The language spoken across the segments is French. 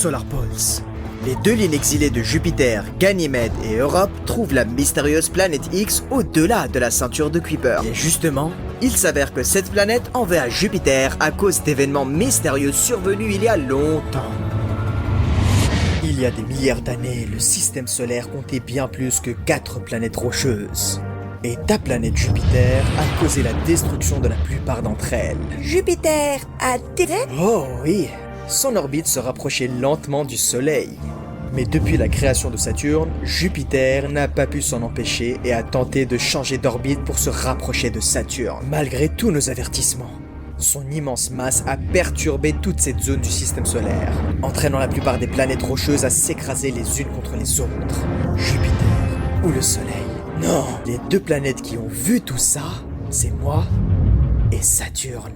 Solar Pulse. Les deux lignes exilées de Jupiter, Ganymède et Europe trouvent la mystérieuse planète X au-delà de la ceinture de Kuiper. Et justement, il s'avère que cette planète envahit Jupiter à cause d'événements mystérieux survenus il y a longtemps. Il y a des milliards d'années, le système solaire comptait bien plus que 4 planètes rocheuses. Et ta planète Jupiter a causé la destruction de la plupart d'entre elles. Jupiter a Oh oui, son orbite se rapprochait lentement du Soleil. Mais depuis la création de Saturne, Jupiter n'a pas pu s'en empêcher et a tenté de changer d'orbite pour se rapprocher de Saturne. Malgré tous nos avertissements, son immense masse a perturbé toute cette zone du système solaire, entraînant la plupart des planètes rocheuses à s'écraser les unes contre les autres. Jupiter ou le Soleil. Non, les deux planètes qui ont vu tout ça, c'est moi et Saturne.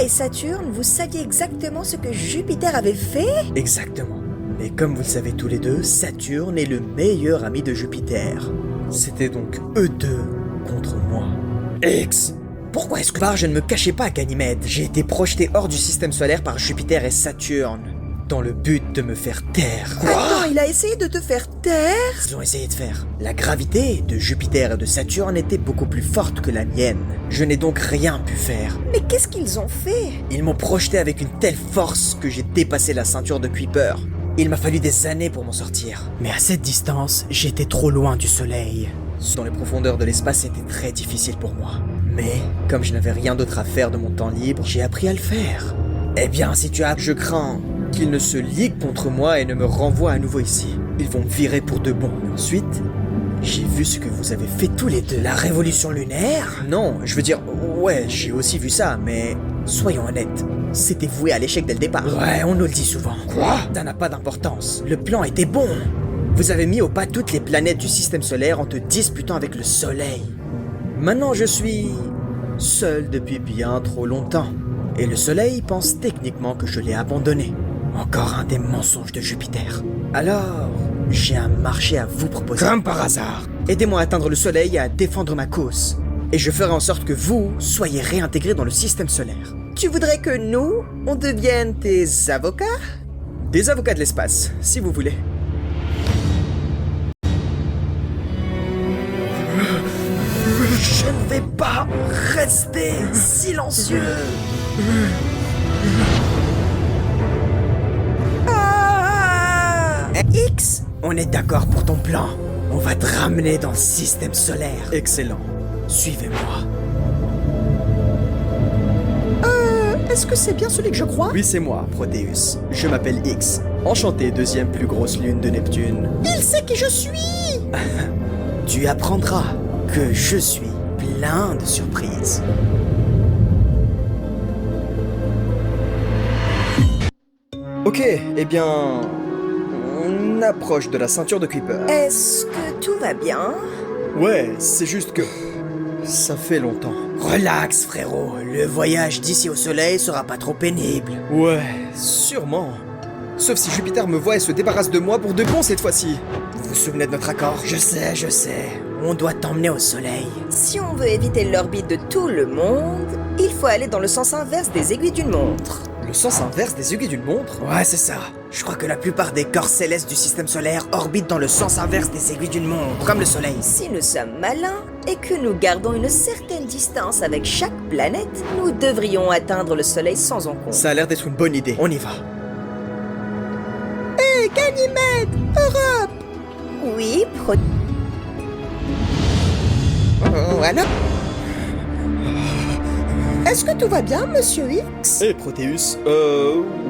Et Saturne, vous saviez exactement ce que Jupiter avait fait? Exactement. Mais comme vous le savez tous les deux, Saturne est le meilleur ami de Jupiter. C'était donc eux deux contre moi. X! Pourquoi est-ce que je ne me cachais pas à Ganymède? J'ai été projeté hors du système solaire par Jupiter et Saturne, dans le but de me faire taire. Attends, il a essayé de te faire taire? Ils ont essayé de faire. La gravité de Jupiter et de Saturne était beaucoup plus forte que la mienne. Je n'ai donc rien pu faire. Mais qu'est-ce qu'ils ont fait? Ils m'ont projeté avec une telle force que j'ai dépassé la ceinture de Kuiper. Il m'a fallu des années pour m'en sortir. Mais à cette distance, j'étais trop loin du Soleil. Dans les profondeurs de l'espace, c'était très difficile pour moi. Mais, comme je n'avais rien d'autre à faire de mon temps libre, j'ai appris à le faire. Eh bien, si tu as... Je crains qu'ils ne se liguent contre moi et ne me renvoient à nouveau ici. Ils vont me virer pour de bon. Ensuite, j'ai vu ce que vous avez fait tous les deux. La révolution lunaire? Non, je veux dire, ouais, j'ai aussi vu ça, mais... Soyons honnêtes, c'était voué à l'échec dès le départ. Ouais, on nous le dit souvent. Quoi? Ça n'a pas d'importance. Le plan était bon. Vous avez mis au pas toutes les planètes du système solaire en te disputant avec le Soleil. Maintenant, je suis... seul depuis bien trop longtemps. Et le Soleil pense techniquement que je l'ai abandonné. Encore un des mensonges de Jupiter. Alors, j'ai un marché à vous proposer. Comme par hasard. Aidez-moi à atteindre le Soleil et à défendre ma cause. Et je ferai en sorte que vous soyez réintégrés dans le système solaire. Tu voudrais que nous, on devienne tes avocats? Des avocats de l'espace, si vous voulez. Je ne vais pas rester silencieux. X, on est d'accord pour ton plan. On va te ramener dans le système solaire. Excellent. Suivez-moi. Est-ce que c'est bien celui que je crois? Oui, c'est moi, Proteus. Je m'appelle X. Enchanté, deuxième plus grosse lune de Neptune. Il sait qui je suis! Tu apprendras que je suis plein de surprises. Ok, eh bien... on approche de la ceinture de Kuiper. Est-ce que tout va bien? Ouais, c'est juste que... ça fait longtemps. Relax, frérot. Le voyage d'ici au Soleil sera pas trop pénible. Ouais, sûrement. Sauf si Jupiter me voit et se débarrasse de moi pour de bon cette fois-ci. Vous vous souvenez de notre accord? Je sais. On doit t'emmener au Soleil. Si on veut éviter l'orbite de tout le monde, il faut aller dans le sens inverse des aiguilles d'une montre. Le sens inverse des aiguilles d'une montre? Ouais, c'est ça. Je crois que la plupart des corps célestes du système solaire orbitent dans le sens inverse des aiguilles d'une montre, comme le Soleil. Si nous sommes malins et que nous gardons une certaine distance avec chaque planète, nous devrions atteindre le Soleil sans encombre. Ça a l'air d'être une bonne idée. On y va. Hé, Ganymède! Europe! Oui, alors? Est-ce que tout va bien, Monsieur X? Hé, Proteus,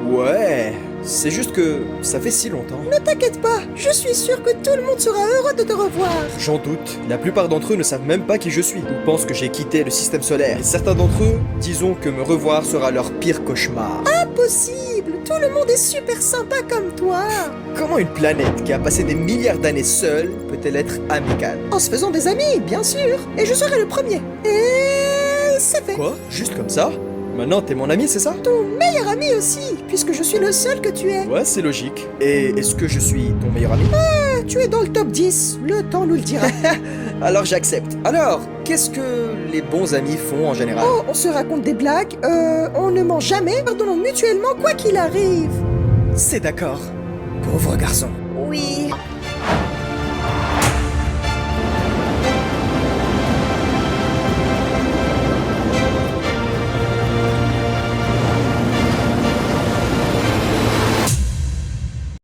ouais... C'est juste que ça fait si longtemps. Ne t'inquiète pas, je suis sûr que tout le monde sera heureux de te revoir. J'en doute. La plupart d'entre eux ne savent même pas qui je suis. Ils pensent que j'ai quitté le système solaire. Et certains d'entre eux, disons que me revoir sera leur pire cauchemar. Impossible! Tout le monde est super sympa comme toi. Comment une planète qui a passé des milliards d'années seule peut-elle être amicale? En se faisant des amis, bien sûr. Et je serai le premier. Et c'est fait. Quoi? Juste comme ça? Maintenant, t'es mon ami, c'est ça? Ton meilleur ami aussi, puisque je suis le seul que tu es. Ouais, c'est logique. Et est-ce que je suis ton meilleur ami? Tu es dans le top 10, le temps nous le dira. Alors j'accepte. Alors, qu'est-ce que les bons amis font en général? Oh, on se raconte des blagues, on ne ment jamais, pardonnons mutuellement quoi qu'il arrive. C'est d'accord. Pauvre garçon. Oui,